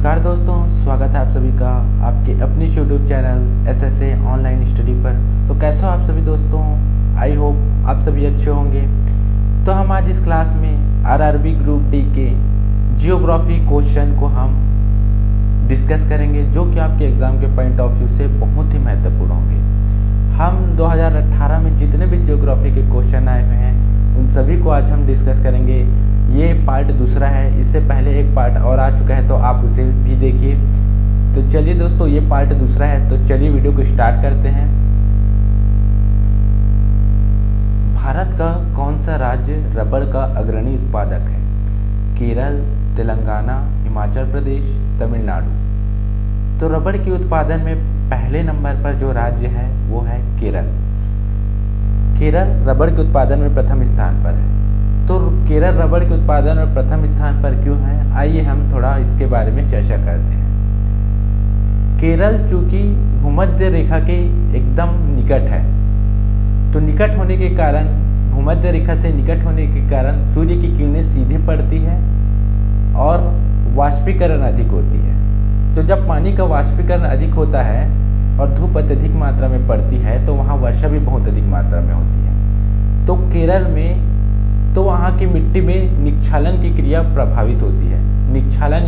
नमस्कार दोस्तों, स्वागत है आप सभी का आपके अपनी YouTube channel SSA online study पर। तो कैसे हो आप सभी दोस्तों? आई होप आप सभी अच्छे होंगे। तो हम आज इस क्लास में RRB ग्रुप डी के जियोग्राफी क्वेश्चन को हम डिस्कस करेंगे, जो कि आपके एग्ज़ाम के पॉइंट ऑफ व्यू से बहुत ही महत्वपूर्ण होंगे। हम 2018 में जितने भी जियोग्राफी के क्वेश्चन आए हुए हैं उन सभी को आज हम डिस्कस करेंगे। ये पार्ट दूसरा है, इससे पहले एक पार्ट और आ चुका है, तो आप उसे भी देखिए। तो चलिए दोस्तों, ये पार्ट दूसरा है, तो चलिए वीडियो को स्टार्ट करते हैं। भारत का कौन सा राज्य रबड़ का अग्रणी उत्पादक है? केरल, तेलंगाना, हिमाचल प्रदेश, तमिलनाडु। तो रबड़ के उत्पादन में पहले नंबर पर जो राज्य है वो है केरल। केरल रबड़ के उत्पादन में प्रथम स्थान पर है। तो केरल रबड़ के उत्पादन में प्रथम स्थान पर क्यों है, आइए हम थोड़ा इसके बारे में चर्चा करते हैं। केरल चूंकि भूमध्य रेखा के एकदम निकट है, तो निकट होने के कारण, भूमध्य रेखा से निकट होने के कारण सूर्य की किरणें सीधे पड़ती है और वाष्पीकरण अधिक होती है। तो जब पानी का वाष्पीकरण अधिक होता है और धूप अत्यधिक मात्रा में पड़ती है तो वहाँ वर्षा भी बहुत अधिक मात्रा में होती है। तो केरल में, तो वहाँ की मिट्टी में निक्षालन की क्रिया प्रभावित होती है। निक्षालन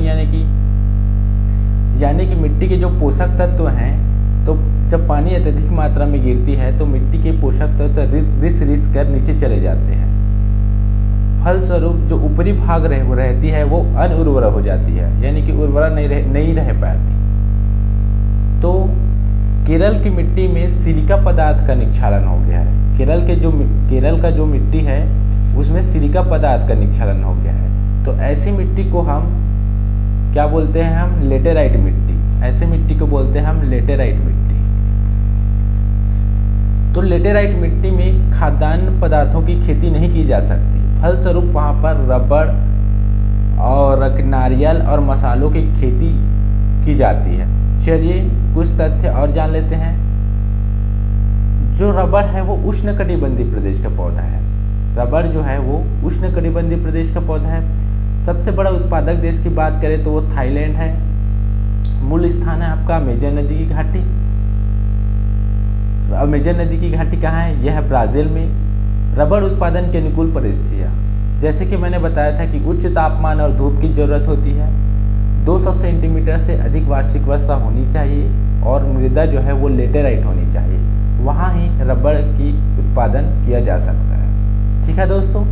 यानी कि मिट्टी के जो पोषक तत्व हैं, तो जब पानी अत्यधिक मात्रा में गिरती है तो मिट्टी के पोषक तत्व रिस कर नीचे चले जाते हैं। फलस्वरूप जो ऊपरी भाग रहती है वो अनउर्वरा हो जाती है, यानी कि उर्वरा नहीं रह पाती। तो केरल की मिट्टी में सिलिका पदार्थ का निक्षालन हो गया है। केरल का जो मिट्टी है उसमें सिलिका पदार्थ का निक्षालन हो गया है। तो ऐसी मिट्टी को हम क्या बोलते हैं? हम लेटेराइट मिट्टी। ऐसी मिट्टी को बोलते हैं हम लेटेराइट मिट्टी। तो लेटेराइट मिट्टी में खाद्यान्न पदार्थों की खेती नहीं की जा सकती। फलस्वरूप वहाँ पर रबड़ और नारियल और मसालों की खेती की जाती है। चलिए कुछ तथ्य और जान लेते हैं। जो रबड़ है वो उष्णकटिबंधीय प्रदेश का पौधा है। रबड़ जो है वो उष्णकटिबंधीय प्रदेश का पौधा है। सबसे बड़ा उत्पादक देश की बात करें तो वो थाईलैंड है। मूल स्थान है आपका अमेजन नदी की घाटी। अमेजन नदी की घाटी कहाँ है? यह है ब्राजील में। रबड़ उत्पादन की अनुकूल परिस्थितियाँ, जैसे कि मैंने बताया था कि उच्च तापमान और धूप की जरूरत होती है। 200 सेंटीमीटर से अधिक वार्षिक वर्षा होनी चाहिए और मृदा जो है वो लेटेराइट होनी चाहिए। वहाँ ही रबड़ की उत्पादन किया जा सकता है। ठीक है दोस्तों,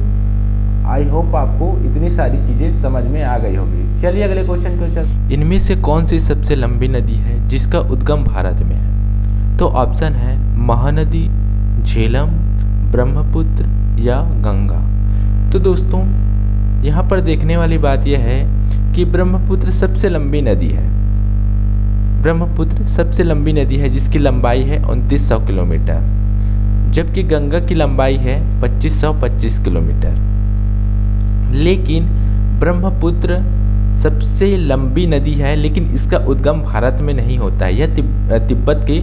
आई होप आपको इतनी सारी चीज़ें समझ में आ गई होगी। चलिए अगले क्वेश्चन को चलते। इनमें से कौन सी सबसे लंबी नदी है जिसका उद्गम भारत में है? तो ऑप्शन है महानदी, झेलम, ब्रह्मपुत्र या गंगा। तो दोस्तों यहाँ पर देखने वाली बात यह है कि ब्रह्मपुत्र सबसे लंबी नदी है। ब्रह्मपुत्र सबसे लंबी नदी है जिसकी लंबाई है 2900 किलोमीटर, जबकि गंगा की लंबाई है 2525 किलोमीटर। लेकिन ब्रह्मपुत्र सबसे लंबी नदी है, लेकिन इसका उद्गम भारत में नहीं होता है। यह तिब्बत के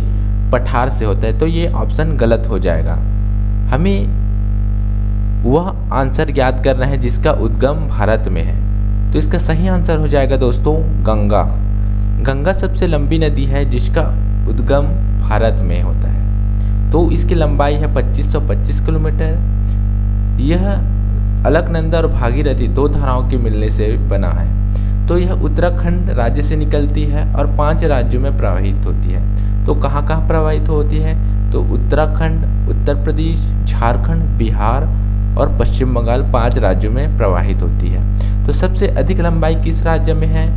पठार से होता है। तो ये ऑप्शन गलत हो जाएगा। हमें वह आंसर याद करना है जिसका उद्गम भारत में है। तो इसका सही आंसर हो जाएगा दोस्तों गंगा। गंगा सबसे लंबी नदी है जिसका उद्गम भारत में होता है। तो इसकी लंबाई है 2525 किलोमीटर। यह अलकनंदा और भागीरथी दो धाराओं के मिलने से बना है। तो यह उत्तराखंड राज्य से निकलती है और 5 राज्यों में प्रवाहित होती है। तो कहाँ कहाँ प्रवाहित होती है? तो उत्तराखंड, उत्तर प्रदेश, झारखंड, बिहार और पश्चिम बंगाल 5 राज्यों में प्रवाहित होती है। तो सबसे अधिक लंबाई किस राज्य में है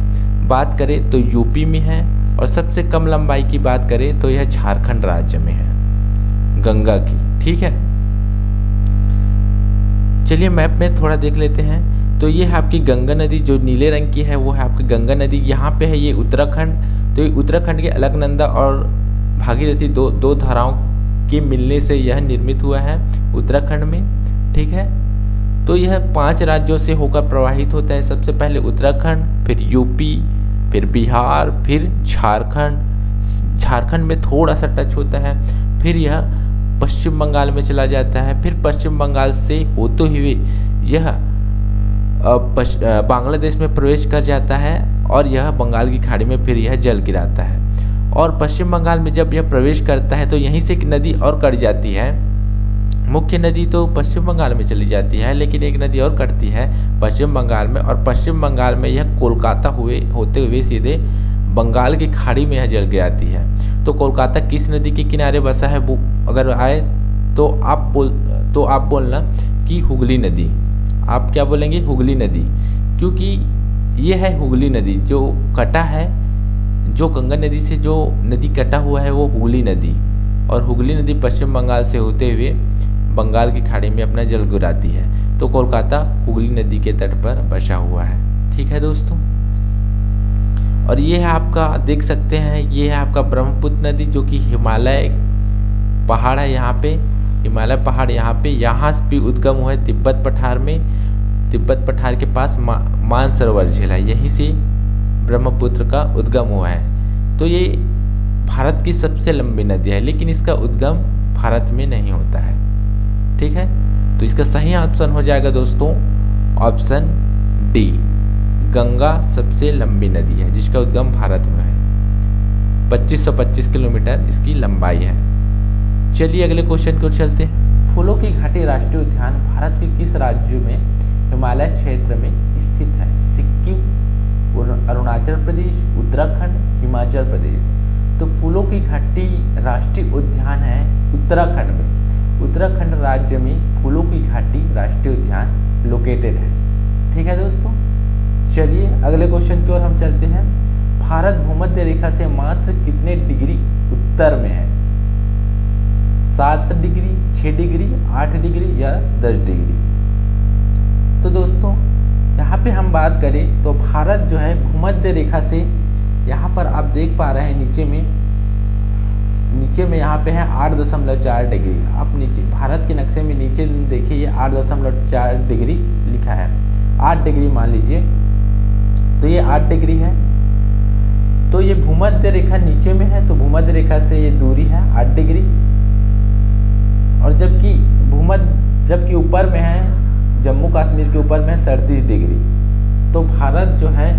बात करें तो यूपी में है, और सबसे कम लंबाई की बात करें तो यह झारखंड राज्य में है गंगा की। ठीक है, चलिए मैप में थोड़ा देख लेते हैं। तो ये है आपकी गंगा नदी, जो नीले रंग की है वो है आपकी गंगा नदी। यहाँ पे है ये उत्तराखंड। तो ये उत्तराखंड के अलकनंदा और भागीरथी दो धाराओं के मिलने से यह निर्मित हुआ है उत्तराखंड में। ठीक है, तो यह 5 राज्यों से होकर प्रवाहित होता है। सबसे पहले उत्तराखंड, फिर यूपी, फिर बिहार, फिर झारखंड। झारखंड में थोड़ा सा टच होता है, फिर यह पश्चिम बंगाल में चला जाता है। फिर पश्चिम बंगाल से होते हुए यह बांग्लादेश में प्रवेश कर जाता है और यह बंगाल की खाड़ी में फिर यह जल गिराता है। और पश्चिम बंगाल में जब यह प्रवेश करता है तो यहीं से एक नदी और कट जाती है। मुख्य नदी तो पश्चिम बंगाल में चली जाती है, लेकिन एक नदी और कटती है पश्चिम बंगाल में, और पश्चिम बंगाल में यह कोलकाता होते हुए सीधे बंगाल की खाड़ी में यह जल गिराती है। तो कोलकाता किस नदी के किनारे बसा है, वो अगर आए तो आप बोलना कि हुगली नदी। आप क्या बोलेंगे? हुगली नदी, क्योंकि ये है हुगली नदी जो कटा है, जो गंगा नदी से जो नदी कटा हुआ है वो हुगली नदी, और हुगली नदी पश्चिम बंगाल से होते हुए बंगाल की खाड़ी में अपना जल गिराती है। तो कोलकाता हुगली नदी के तट पर बसा हुआ है। ठीक है दोस्तों, और ये है आपका, देख सकते हैं, ये है आपका ब्रह्मपुत्र नदी जो कि हिमालय पहाड़ है यहाँ पे, हिमालय पहाड़ यहाँ पे, यहाँ भी उद्गम हुआ है तिब्बत पठार में। तिब्बत पठार के पास मानसरोवर झील है, यहीं से ब्रह्मपुत्र का उद्गम हुआ है। तो ये भारत की सबसे लंबी नदी है, लेकिन इसका उद्गम भारत में नहीं होता है। ठीक है, तो इसका सही ऑप्शन हो जाएगा दोस्तों ऑप्शन डी, गंगा सबसे लंबी नदी है जिसका उद्गम भारत में है। 2525 किलोमीटर इसकी लंबाई है। चलिए अगले क्वेश्चन की ओर चलते हैं। फूलों की घाटी राष्ट्रीय उद्यान भारत के किस राज्य में हिमालय क्षेत्र में स्थित है? सिक्किम, अरुणाचल प्रदेश, उत्तराखंड, हिमाचल प्रदेश। तो फूलों की घाटी राष्ट्रीय उद्यान है उत्तराखंड में। उत्तराखंड राज्य में फूलों की घाटी राष्ट्रीय उद्यान लोकेटेड है। ठीक है दोस्तों, चलिए अगले क्वेश्चन की ओर हम चलते हैं। भारत भूमध्य रेखा से मात्र कितने डिग्री उत्तर में है? 7 डिग्री, 6 डिग्री, 8 डिग्री या 10 डिग्री? तो दोस्तों यहाँ पे हम बात करें तो भारत जो है भूमध्य रेखा से, यहाँ पर आप देख पा रहे हैं नीचे में यहाँ पे है 8.4 डिग्री। आप नीचे भारत के नक्शे में नीचे देखिए, ये 8.4 डिग्री लिखा है, 8 डिग्री मान लीजिए, तो ये 8 डिग्री है। तो ये भूमध्य रेखा नीचे में है, तो भूमध्य रेखा से ये दूरी है 8 डिग्री, और जबकि ऊपर में है, जम्मू कश्मीर के ऊपर में है 37 डिग्री। तो भारत जो है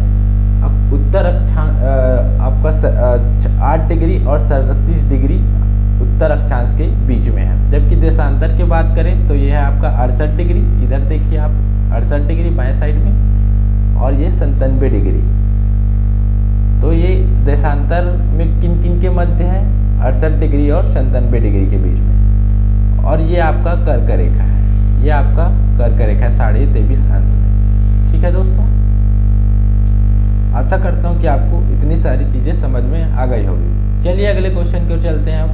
उत्तर अक्षांश आपका 8 डिग्री और 37 डिग्री उत्तर अक्षांश के बीच में है। जबकि देशांतर की बात करें तो यह है आपका 68 डिग्री, इधर देखिए आप 68 डिग्री बाएं साइड में, और ये 97 डिग्री। तो ये देशांतर में किन किन के मध्य है? 68 डिग्री और 97 डिग्री के बीच में। और ये आपका कर्क रेखा है, ये आपका कर्क रेखा है 23.5 अंश में। ठीक है दोस्तों, आशा करता हूँ कि आपको इतनी सारी चीजें समझ में आ गई होगी। चलिए अगले क्वेश्चन की ओर चलते हैं। अब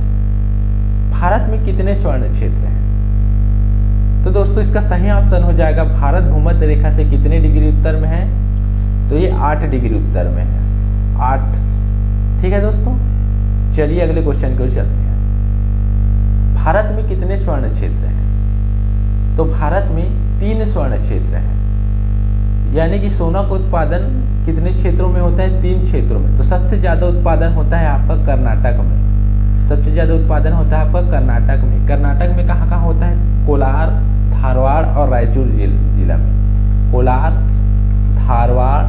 भारत में कितने स्वर्ण क्षेत्र हैं? तो दोस्तों इसका सही ऑप्शन हो जाएगा, भारत भूमध्य रेखा से कितने डिग्री उत्तर में है? तो ये 8 डिग्री उत्तर में है, 8। ठीक है दोस्तों, चलिए अगले क्वेश्चन की ओर चलते हैं। भारत में कितने स्वर्ण क्षेत्र हैं? तो भारत में 3 स्वर्ण क्षेत्र हैं, यानी कि सोना का उत्पादन कितने क्षेत्रों में होता है? 3 क्षेत्रों में। तो सबसे ज्यादा उत्पादन होता है आपका कर्नाटक में, सबसे ज्यादा उत्पादन होता है आपका कर्नाटक में। कर्नाटक में कहाँ कहाँ होता है? कोलार, धारवाड़ और रायचूर जिला में। कोलार, धारवाड़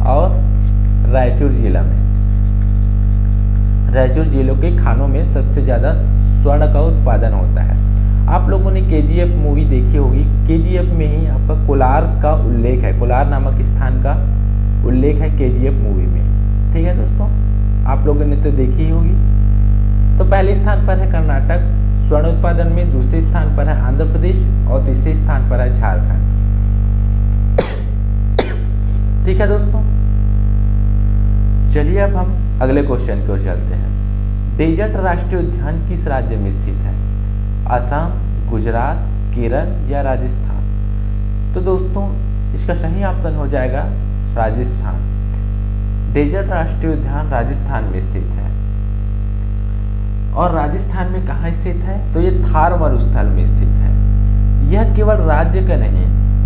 और रायचूर जिला में। रायचूर जिलों के खानों में सबसे ज्यादा स्वर्ण का उत्पादन होता है। आप लोगों ने KGF मूवी देखी होगी, KGF में ही आपका कोलार का उल्लेख है, कोलार नामक स्थान का उल्लेख है KGF मूवी में। ठीक है दोस्तों, आप लोगों ने तो देखी ही होगी। तो पहले स्थान पर है कर्नाटक स्वर्ण उत्पादन में, दूसरे स्थान पर है आंध्र प्रदेश और तीसरे स्थान पर है झारखंड। ठीक है दोस्तों, चलिए अब हम अगले क्वेश्चन की ओर चलते हैं। डेजर्ट राष्ट्रीय उद्यान किस राज्य में स्थित है? असम, गुजरात, केरल या राजस्थान? तो दोस्तों इसका सही ऑप्शन हो जाएगा राजस्थान। डेजर्ट राष्ट्रीय उद्यान राजस्थान में स्थित है। और राजस्थान में कहाँ स्थित है? तो ये थार मरुस्थल में स्थित है। यह केवल राज्य का नहीं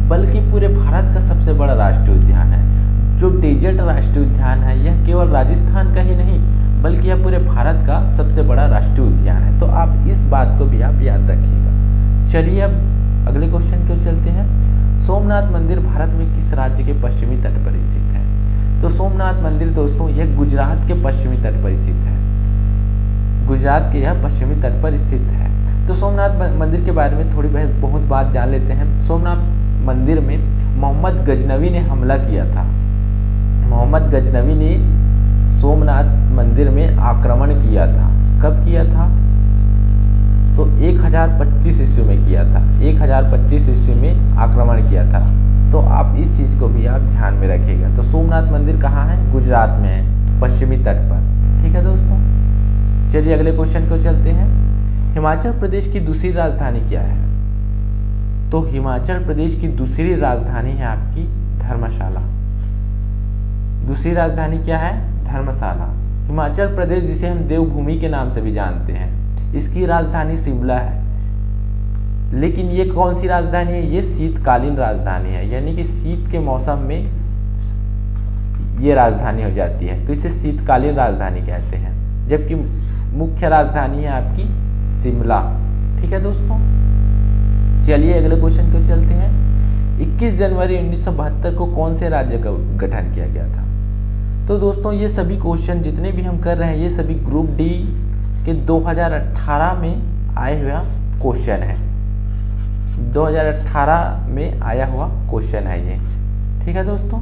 बल्कि पूरे भारत का सबसे बड़ा राष्ट्रीय उद्यान है। जो डेजर्ट राष्ट्रीय उद्यान है यह केवल राजस्थान का ही नहीं बल्कि यह पूरे भारत का सबसे बड़ा राष्ट्रीय उद्यान है। तो आप इस बात को भी आप याद रखिएगा। चलिए अब अगले क्वेश्चन की ओर चलते हैं। सोमनाथ मंदिर भारत में किस राज्य के पश्चिमी तट पर स्थित है? तो सोमनाथ मंदिर दोस्तों यह गुजरात के पश्चिमी तट पर स्थित है। गुजरात के यह पश्चिमी तट पर स्थित है। तो सोमनाथ मंदिर के बारे में थोड़ी बहुत बात जान लेते हैं। सोमनाथ मंदिर में मोहम्मद गजनवी ने हमला किया था। मोहम्मद गजनवी ने सोमनाथ मंदिर में आक्रमण किया था। कब किया था? तो 1025 ईस्वी में किया था। 1025 ईस्वी में आक्रमण किया था। तो आप इस चीज को भी आप ध्यान में रखिएगा। तो सोमनाथ मंदिर कहाँ है? गुजरात में है, पश्चिमी तट पर। ठीक है दोस्तों, चलिए अगले क्वेश्चन को चलते हैं। हिमाचल प्रदेश की दूसरी राजधानी क्या है? तो हिमाचल प्रदेश की दूसरी राजधानी है आपकी धर्मशाला। दूसरी राजधानी क्या है? धर्मशाला। हिमाचल प्रदेश जिसे हम देवभूमि के नाम से भी जानते हैं, इसकी राजधानी शिमला है। लेकिन ये कौन सी राजधानी है? ये शीतकालीन राजधानी है, यानी कि शीत के मौसम में ये राजधानी हो जाती है, तो इसे शीतकालीन राजधानी कहते हैं। जबकि मुख्य राजधानी है आपकी शिमला। ठीक है दोस्तों, चलिए अगले क्वेश्चन को चलते हैं। 21 जनवरी 1972 को कौन से राज्य का गठन किया गया था? तो दोस्तों ये सभी क्वेश्चन जितने भी हम कर रहे हैं, ये सभी ग्रुप डी के 2018 में आए हुआ क्वेश्चन है। 2018 में आया हुआ क्वेश्चन है ये। ठीक है दोस्तों,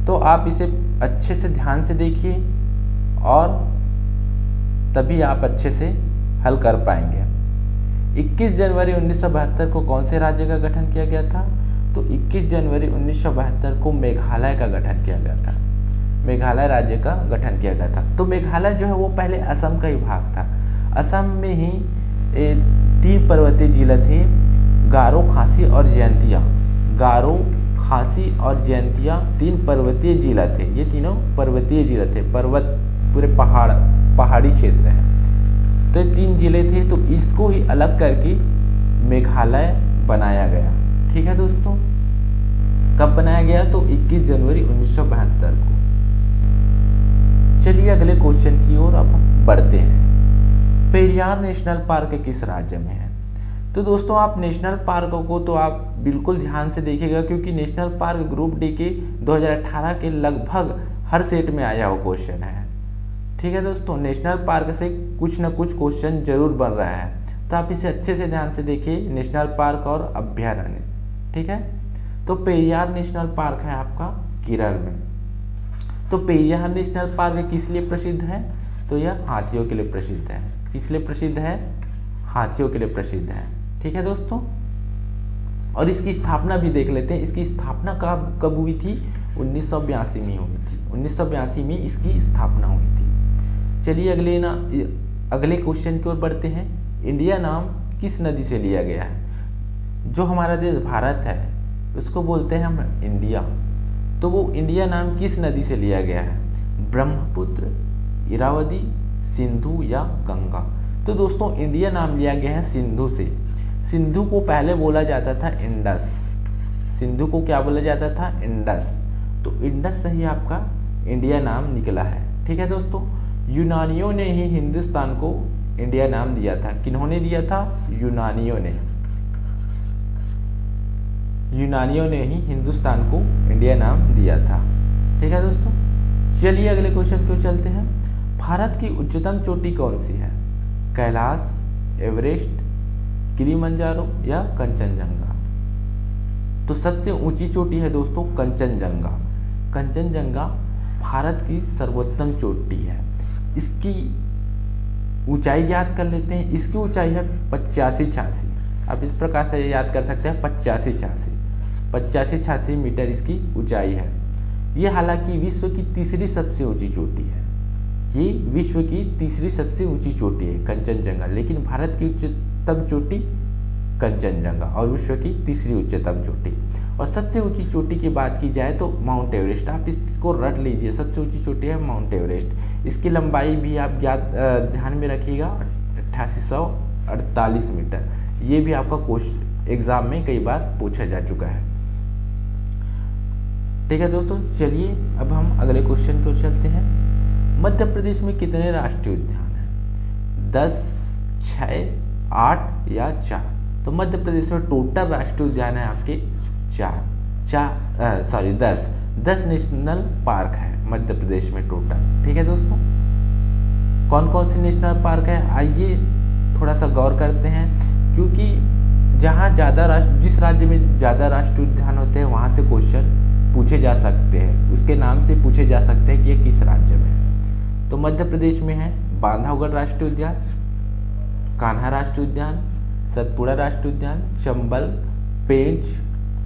तो आप इसे अच्छे से ध्यान से देखिए और तभी आप अच्छे से हल कर पाएंगे। 21 जनवरी 1972 को कौन से राज्य का गठन किया गया था? तो 21 जनवरी 1972 को मेघालय का गठन किया गया था। मेघालय राज्य का गठन किया गया था। तो मेघालय जो है वो पहले असम का ही भाग था। असम में ही 3 पर्वतीय जिले थे, गारो, खासी और जयंतिया। गारो, खासी और जयंतिया 3 पर्वतीय जिला थे। ये तीनों पर्वतीय जिले थे, पर्वत पूरे पहाड़ी क्षेत्र है। तो ये 3 जिले थे, तो इसको ही अलग करके मेघालय बनाया गया। ठीक है दोस्तों, कब बनाया गया? तो 21 जनवरी 1972 को। चलिए अगले क्वेश्चन की ओर अब बढ़ते हैं। पेरियार नेशनल पार्क किस राज्य में है? तो दोस्तों आप नेशनल पार्कों को तो आप बिल्कुल ध्यान से देखिएगा, क्योंकि नेशनल पार्क ग्रुप डी के 2018 के लगभग हर सेट में आया हुआ क्वेश्चन है। ठीक है दोस्तों, नेशनल पार्क से कुछ न कुछ क्वेश्चन जरूर बन रहा है, तो आप इसे अच्छे से ध्यान से देखिए। नेशनल पार्क और अभ्यारण्य। ठीक है, तो पेरियार नेशनल पार्क है आपका केरल में। तो पेरियार नेशनल पार्क किस लिए प्रसिद्ध है? तो यह हाथियों के लिए प्रसिद्ध है। किस लिए प्रसिद्ध है? हाथियों के लिए प्रसिद्ध है। ठीक है दोस्तों, और इसकी स्थापना भी देख लेते हैं। इसकी स्थापना कब हुई थी? 1982 में हुई थी। 1982 में इसकी स्थापना हुई थी। चलिए अगले क्वेश्चन की ओर बढ़ते हैं। इंडिया नाम किस नदी से लिया गया है? जो हमारा देश भारत है उसको बोलते हैं हम इंडिया। तो वो इंडिया नाम किस नदी से लिया गया है? ब्रह्मपुत्र, इरावदी, सिंधु या गंगा? तो दोस्तों इंडिया नाम लिया गया है सिंधु से। सिंधु को पहले बोला जाता था इंडस। सिंधु को क्या बोला जाता था? इंडस। तो इंडस से ही आपका इंडिया नाम निकला है। ठीक है दोस्तों, यूनानियों ने ही हिंदुस्तान को इंडिया नाम दिया था। किन्होंने दिया था? यूनानियों ने। यूनानियों ने ही हिंदुस्तान को इंडिया नाम दिया था। ठीक है दोस्तों, चलिए अगले क्वेश्चन को चलते हैं। भारत की उच्चतम चोटी कौन सी है? कैलाश, एवरेस्ट, किलिमंजारो या कंचनजंगा? तो सबसे ऊंची चोटी है दोस्तों कंचनजंगा। कंचनजंगा भारत की सर्वोत्तम चोटी है। इसकी ऊंचाई याद कर लेते हैं। इसकी ऊंचाई है 85-86। आप इस प्रकार से याद कर सकते हैं 85-86 मीटर इसकी ऊंचाई है। ये हालांकि विश्व की तीसरी सबसे ऊंची चोटी है। ये विश्व की तीसरी सबसे ऊंची चोटी है कंचनजंगा, लेकिन भारत की उच्चतम चोटी कंचनजंगा और विश्व की तीसरी उच्चतम चोटी। और सबसे ऊंची चोटी की बात की जाए तो माउंट एवरेस्ट। आप इसको रट लीजिए, सबसे ऊंची चोटी है माउंट एवरेस्ट। इसकी लंबाई भी आप ध्यान में रखिएगा 8848 मीटर। ये भी आपका क्वेश्चन एग्जाम में कई बार पूछा जा चुका है। ठीक है दोस्तों, चलिए अब हम अगले क्वेश्चन को चलते हैं। मध्य प्रदेश में कितने राष्ट्रीय उद्यान हैं? 10, 6, 8 या 4? तो मध्य प्रदेश में टोटल राष्ट्रीय उद्यान है आपके 10 नेशनल पार्क है मध्य प्रदेश में टोटल। ठीक है दोस्तों, कौन कौन से नेशनल पार्क है आइए थोड़ा सा गौर करते हैं, क्योंकि जहाँ जिस राज्य में ज़्यादा राष्ट्रीय उद्यान होते हैं वहाँ से क्वेश्चन पूछे जा सकते हैं, उसके नाम से पूछे जा सकते हैं कि ये किस राज्य में है। तो मध्य प्रदेश में है बांधवगढ़ राष्ट्रीय उद्यान, कान्हा राष्ट्रीय उद्यान, सतपुड़ा राष्ट्रीय उद्यान, चंबल, पेंच,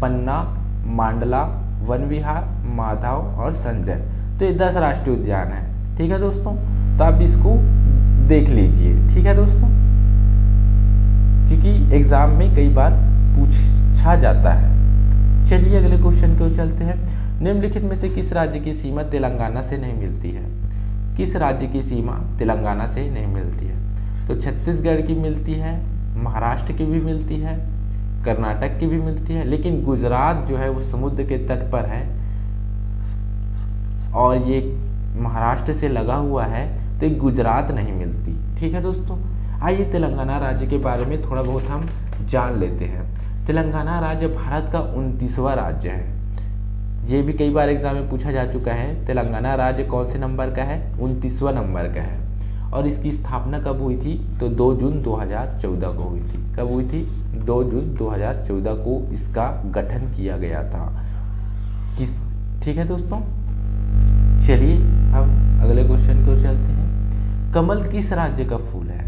पन्ना, मांडला, वन विहार, माधव और संजय। तो ये 10 राष्ट्रीय उद्यान है। ठीक है दोस्तों, तो आप इसको देख लीजिए। ठीक है दोस्तों, क्योंकि एग्जाम में कई बार पूछा जाता है। चलिए अगले क्वेश्चन की ओर चलते हैं। निम्नलिखित में से किस राज्य की सीमा तेलंगाना से नहीं मिलती है? किस राज्य की सीमा तेलंगाना से नहीं मिलती है? तो छत्तीसगढ़ की मिलती है, महाराष्ट्र की भी मिलती है, कर्नाटक की भी मिलती है, लेकिन गुजरात जो है वो समुद्र के तट पर है और ये महाराष्ट्र से लगा हुआ है, तो ये गुजरात नहीं मिलती। ठीक है दोस्तों, आइए तेलंगाना राज्य के बारे में थोड़ा बहुत हम जान लेते हैं। तेलंगाना राज्य भारत का 29वां राज्य है। ये भी कई बार एग्जाम में पूछा जा चुका है। तेलंगाना राज्य कौन से नंबर का है? 29वां नंबर का है। और इसकी स्थापना कब हुई थी? तो 2 जून 2014 को हुई थी। कब हुई थी? 2 जून 2014 को इसका गठन किया गया था। ठीक है दोस्तों, चलिए हम अगले क्वेश्चन को चलते हैं। कमल किस राज्य का फूल है?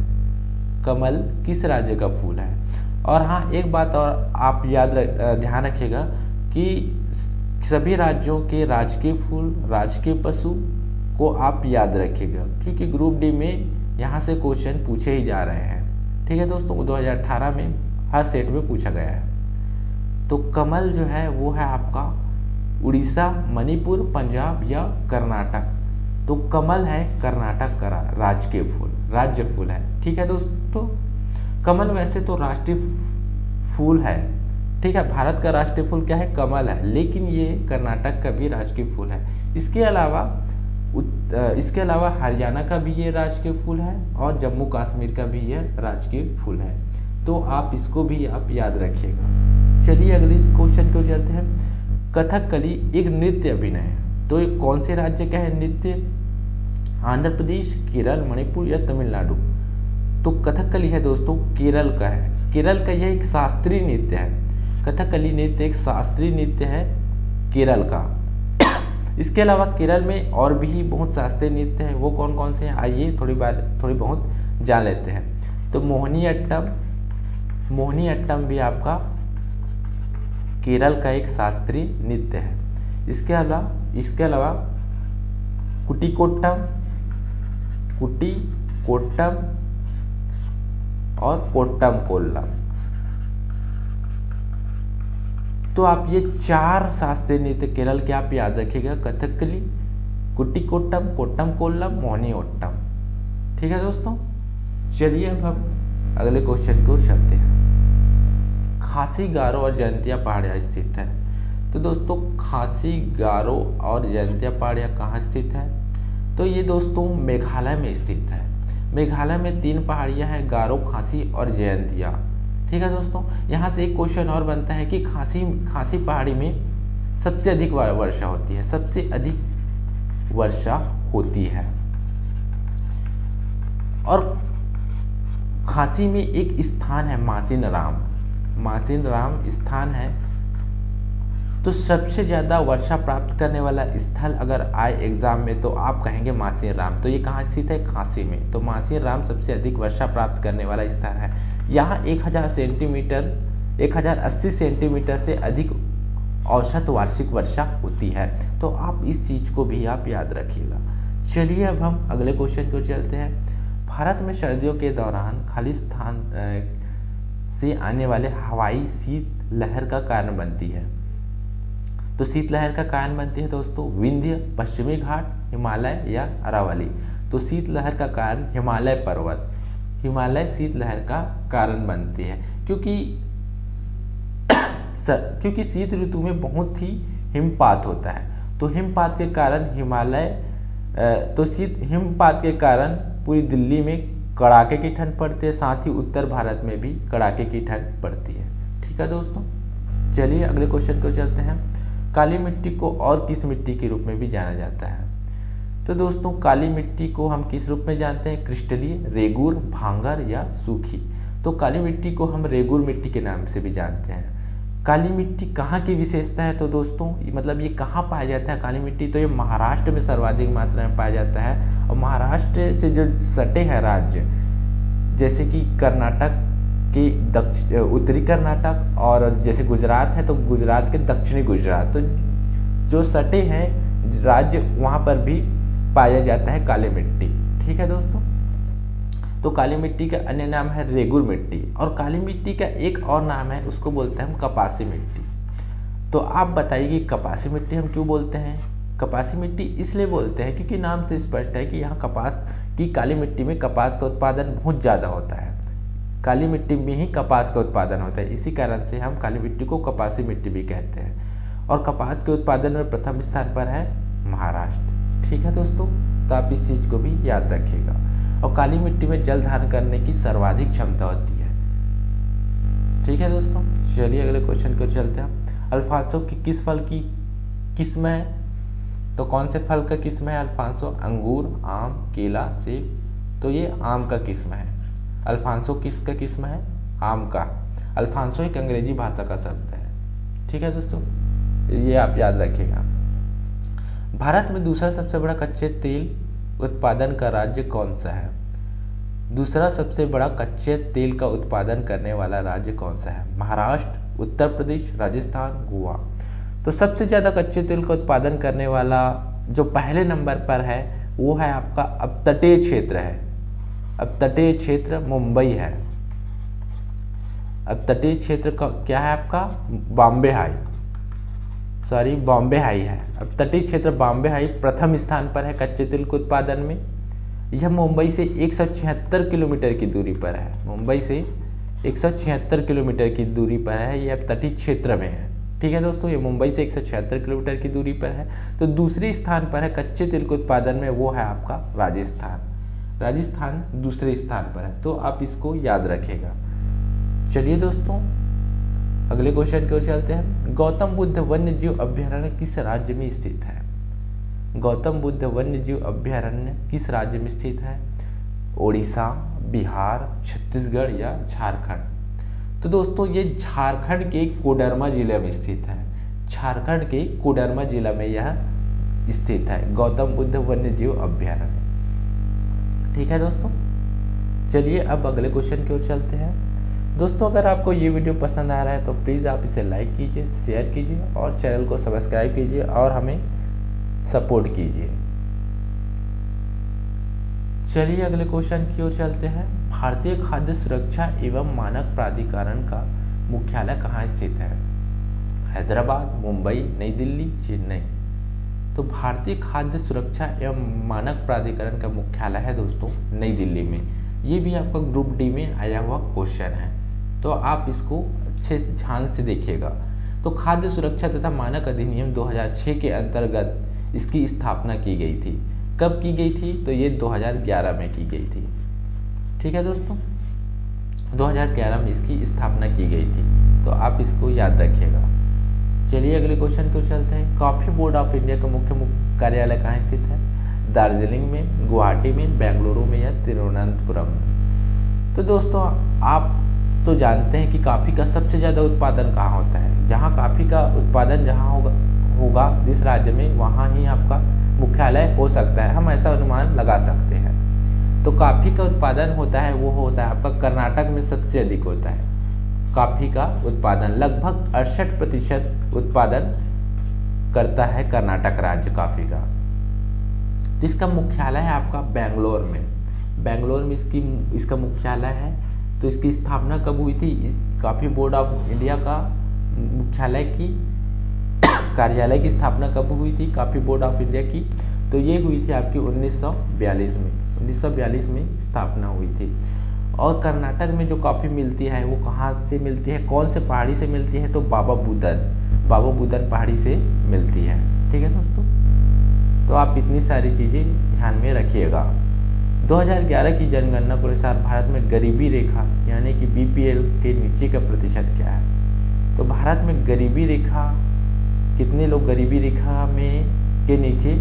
कमल किस राज्य का फूल है? और हाँ, एक बात और आप ध्यान रखिएगा कि सभी राज्यों के राजकीय फूल, राजकीय पशु को आप याद रखिएगा, क्योंकि ग्रुप डी में यहाँ से क्वेश्चन पूछे ही जा रहे हैं। ठीक है दोस्तों, 2018 में हर सेट में पूछा गया है। तो कमल जो है वो है आपका उड़ीसा, मणिपुर, पंजाब या कर्नाटक। तो कमल है कर्नाटक का राजकीय फूल, राज्य फूल है। ठीक है दोस्तों, कमल वैसे तो राष्ट्रीय फूल है। ठीक है, भारत का राष्ट्रीय फूल क्या है? कमल है, लेकिन ये कर्नाटक का भी राजकीय फूल है। इसके अलावा हरियाणा का भी ये राजकीय फूल है और जम्मू कश्मीर का भी ये राजकीय फूल है। तो आप इसको भी आप याद रखिएगा। चलिए अगले क्वेश्चन को चलते हैं। कथकली एक नृत्य अभिनय है, तो ये कौन से राज्य का है नृत्य? आंध्र प्रदेश, केरल, मणिपुर या तमिलनाडु? तो कथकली है दोस्तों केरल का है। केरल का यह एक शास्त्रीय नृत्य है। कथकली नृत्य एक शास्त्रीय नृत्य है केरल का। इसके अलावा केरल में और भी बहुत शास्त्रीय नृत्य हैं। वो कौन कौन से हैं आइए थोड़ी बहुत जान लेते हैं। तो मोहिनी अट्टम भी आपका केरल का एक शास्त्रीय नृत्य है। इसके अलावा कुटीकोट्टम और कोट्टम कोल्लम। तो आप ये 4 शास्त्रीय नृत्य केरल के आप याद रखिएगा, कथकली, कुटीकोट्टम, कोट्टम कोल्लम, मोहिनीअट्टम। ठीक है दोस्तों, चलिए अब हम अगले क्वेश्चन को चलते हैं। खासी, गारो और जयंतिया पहाड़ियाँ स्थित है। तो दोस्तों खासी, गारो और जयंतिया पहाड़ियाँ कहाँ स्थित है? तो ये दोस्तों मेघालय में स्थित है। मेघालय में 3 पहाड़ियाँ हैं, गारो, खासी और जयंतिया। ठीक है दोस्तों, यहाँ से एक क्वेश्चन और बनता है कि खासी पहाड़ी में सबसे अधिक वर्षा होती है, सबसे अधिक वर्षा होती है। और खासी में एक स्थान है मासिन राम स्थान है। तो सबसे ज़्यादा वर्षा प्राप्त करने वाला स्थल अगर आए एग्जाम में तो आप कहेंगे मासिन राम। तो ये कहाँ स्थित है? खासी में। तो मासिन राम सबसे अधिक वर्षा प्राप्त करने वाला स्थान है। यहाँ 1080 सेंटीमीटर से अधिक औसत वार्षिक वर्षा होती है। तो आप इस चीज़ को भी आप याद रखिएगा। चलिए अब हम अगले क्वेश्चन को चलते हैं। भारत में सर्दियों के दौरान खालिस्तान से आने वाले हवाई शीत लहर का कारण बनती है। तो शीतलहर का कारण बनती है दोस्तों विंध्य, पश्चिमी घाट, हिमालय या अरावली। तो शीतलहर का कारण हिमालय पर्वत, हिमालय शीतलहर का कारण बनती है, क्योंकि शीत ऋतु में बहुत ही हिमपात होता है। तो हिमपात के कारण हिमपात के कारण पूरी दिल्ली में कड़ाके की ठंड पड़ती है, साथ ही उत्तर भारत में भी कड़ाके की ठंड पड़ती है। ठीक है दोस्तों, चलिए अगले क्वेश्चन को चलते हैं। काली मिट्टी को और किस मिट्टी के रूप में भी जाना जाता है? तो दोस्तों काली मिट्टी को हम किस रूप में जानते हैं? क्रिस्टलीय, रेगूर, भांगर या सूखी। तो काली मिट्टी को हम रेगूर मिट्टी के नाम से भी जानते हैं। काली मिट्टी कहाँ की विशेषता है? तो दोस्तों मतलब ये कहाँ पाया जाता है काली मिट्टी? तो ये महाराष्ट्र में सर्वाधिक मात्रा में पाया जाता है। और महाराष्ट्र से जो सटे हैं राज्य जैसे कि कर्नाटक के उत्तरी कर्नाटक और जैसे गुजरात है तो गुजरात के दक्षिणी गुजरात, तो जो सटे हैं राज्य वहाँ पर भी पाया जाता है काली मिट्टी। ठीक है दोस्तों, तो काली मिट्टी का अन्य नाम है रेगुर मिट्टी, और काली मिट्टी का एक और नाम है, उसको बोलते हैं हम कपासी मिट्टी। तो आप बताइए कि कपासी मिट्टी हम क्यों बोलते हैं? कपासी मिट्टी इसलिए बोलते हैं क्योंकि नाम से स्पष्ट है कि यहाँ कपास की काली मिट्टी में कपास का उत्पादन बहुत ज़्यादा होता है। काली मिट्टी में ही कपास का उत्पादन होता है, इसी कारण से हम काली मिट्टी को कपासी मिट्टी भी कहते हैं। और कपास के उत्पादन में प्रथम स्थान पर है महाराष्ट्र। ठीक है दोस्तों, तो आप इस चीज़ को भी याद रखिएगा। और काली मिट्टी में जल धारण करने की सर्वाधिक क्षमता होती है। ठीक है दोस्तों, चलिए अगले क्वेश्चन को चलते हैं। अल्फांसो की किस फल की किस्म है? तो कौन से फल का किस्म है अल्फांसो? अंगूर, आम, केला, सेब। तो ये आम का किस्म है। अल्फांसो किसका किस्म है? आम का। अल्फांसो एक अंग्रेजी भाषा का शब्द है। ठीक है दोस्तों, ये आप याद रखिएगा। भारत में दूसरा सबसे बड़ा कच्चे तेल उत्पादन का राज्य कौन सा है? दूसरा सबसे बड़ा कच्चे तेल का उत्पादन करने वाला राज्य कौन सा है? महाराष्ट्र, उत्तर प्रदेश, राजस्थान, गोवा। तो सबसे ज़्यादा कच्चे तेल का उत्पादन करने वाला जो पहले नंबर पर है वो है आपका अपतटीय क्षेत्र है। अपतटीय क्षेत्र मुंबई है। अपतटीय क्षेत्र का क्या है आपका? बॉम्बे हाई है। अपतटीय क्षेत्र बॉम्बे हाई प्रथम स्थान पर है कच्चे तेल के उत्पादन में। यह मुंबई से 176 किलोमीटर की दूरी पर है। मुंबई से 176 किलोमीटर की दूरी पर है, यह अपतटीय क्षेत्र में है। ठीक है दोस्तों, ये मुंबई से 176 किलोमीटर की दूरी पर है। तो दूसरे स्थान पर है कच्चे तेल के उत्पादन में, वो है आपका राजस्थान। राजस्थान दूसरे स्थान पर है, तो आप इसको याद रखिएगा। चलिए दोस्तों अगले क्वेश्चन की ओर चलते हैं। गौतम बुद्ध वन्य जीव अभ्यारण्य किस राज्य में स्थित है? गौतम बुद्ध वन्य जीव अभ्यारण्य किस राज्य में स्थित है? ओडिशा, बिहार, छत्तीसगढ़ या झारखंड। तो दोस्तों ये झारखंड के कोडरमा जिले में स्थित है। झारखंड के कोडरमा जिला में यह स्थित है गौतम बुद्ध वन्य जीव अभ्यारण्य। ठीक है दोस्तों, चलिए अब अगले क्वेश्चन की ओर चलते हैं। दोस्तों अगर आपको ये वीडियो पसंद आ रहा है तो प्लीज़ आप इसे लाइक कीजिए, शेयर कीजिए और चैनल को सब्सक्राइब कीजिए और हमें सपोर्ट कीजिए। चलिए अगले क्वेश्चन की ओर चलते हैं। भारतीय खाद्य सुरक्षा एवं मानक प्राधिकरण का मुख्यालय कहाँ स्थित है? हैदराबाद, मुंबई, नई दिल्ली, चेन्नई। तो भारतीय खाद्य सुरक्षा एवं मानक प्राधिकरण का मुख्यालय है दोस्तों नई दिल्ली में। ये भी आपका ग्रुप डी में आया हुआ क्वेश्चन है, तो आप इसको अच्छे ध्यान से देखिएगा। तो खाद्य सुरक्षा तथा मानक अधिनियम 2006 के अंतर्गत इसकी स्थापना की गई थी। कब की गई थी? तो ये 2011 में की गई थी। ठीक है दोस्तों, 2011 में इसकी स्थापना की गई थी, तो आप इसको याद रखिएगा। चलिए अगले क्वेश्चन को चलते हैं। कॉफी बोर्ड ऑफ इंडिया का मुख्य कार्यालय कहाँ स्थित है? दार्जिलिंग में, गुवाहाटी में, बेंगलुरु में या तिरुवनंतपुरम में। तो दोस्तों आप तो जानते हैं कि कॉफ़ी का सबसे ज़्यादा उत्पादन कहाँ होता है? जहाँ कॉफ़ी का उत्पादन जहाँ होगा जिस राज्य में, वहाँ ही आपका मुख्यालय हो सकता है। हम ऐसा अनुमान लगा सकते हैं। तो कॉफ़ी का उत्पादन होता है वो होता है आपका कर्नाटक में सबसे अधिक होता है। कॉफ़ी का उत्पादन लगभग 68% उत्पादन करता है कर्नाटक राज्य कॉफ़ी का। जिसका मुख्यालय है आपका बेंगलोर में। बेंगलोर में इसका मुख्यालय है। तो इसकी स्थापना कब हुई थी? कॉफ़ी बोर्ड ऑफ इंडिया का मुख्यालय की कार्यालय की स्थापना कब हुई थी कॉफ़ी बोर्ड ऑफ इंडिया की? तो ये हुई थी आपकी 1942 में। 1942 में स्थापना हुई थी। और कर्नाटक में जो कॉफ़ी मिलती है वो कहाँ से मिलती है, कौन से पहाड़ी से मिलती है? तो बाबा बुदन पहाड़ी से मिलती है। ठीक है दोस्तों, तो आप इतनी सारी चीज़ें ध्यान में रखिएगा। 2011 की जनगणना के अनुसार भारत में गरीबी रेखा यानी कि BPL के नीचे का प्रतिशत क्या है? तो भारत में गरीबी रेखा, कितने लोग गरीबी रेखा में के नीचे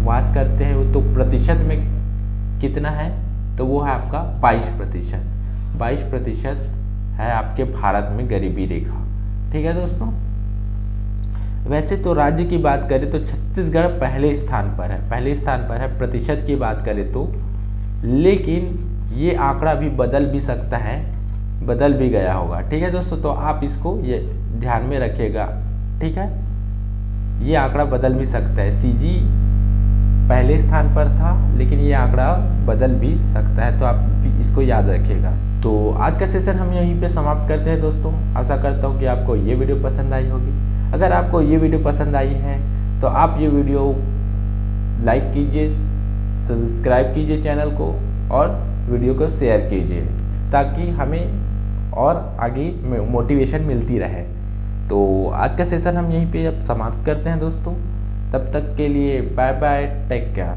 वास करते हैं, तो प्रतिशत में कितना है, तो वो है आपका 22%। 22% है आपके भारत में गरीबी रेखा। ठीक है दोस्तों। वैसे तो राज्य की बात करें तो छत्तीसगढ़ पहले स्थान पर है प्रतिशत की बात करें तो, लेकिन ये आंकड़ा भी बदल भी सकता है, बदल भी गया होगा। ठीक है दोस्तों, तो आप इसको ये ध्यान में रखिएगा। ठीक है, ये आंकड़ा बदल भी सकता है। सीजी पहले स्थान पर था, लेकिन ये आंकड़ा बदल भी सकता है, तो आप भी इसको याद रखिएगा। तो आज का सेशन हम यहीं पे समाप्त करते हैं दोस्तों। आशा करता हूँ कि आपको ये वीडियो पसंद आई होगी। अगर आपको ये वीडियो पसंद आई है तो आप ये वीडियो लाइक कीजिए, सब्सक्राइब कीजिए चैनल को, और वीडियो को शेयर कीजिए, ताकि हमें और आगे मोटिवेशन मिलती रहे। तो आज का सेशन हम यहीं पे अब समाप्त करते हैं दोस्तों। तब तक के लिए बाय बाय, टेक केयर।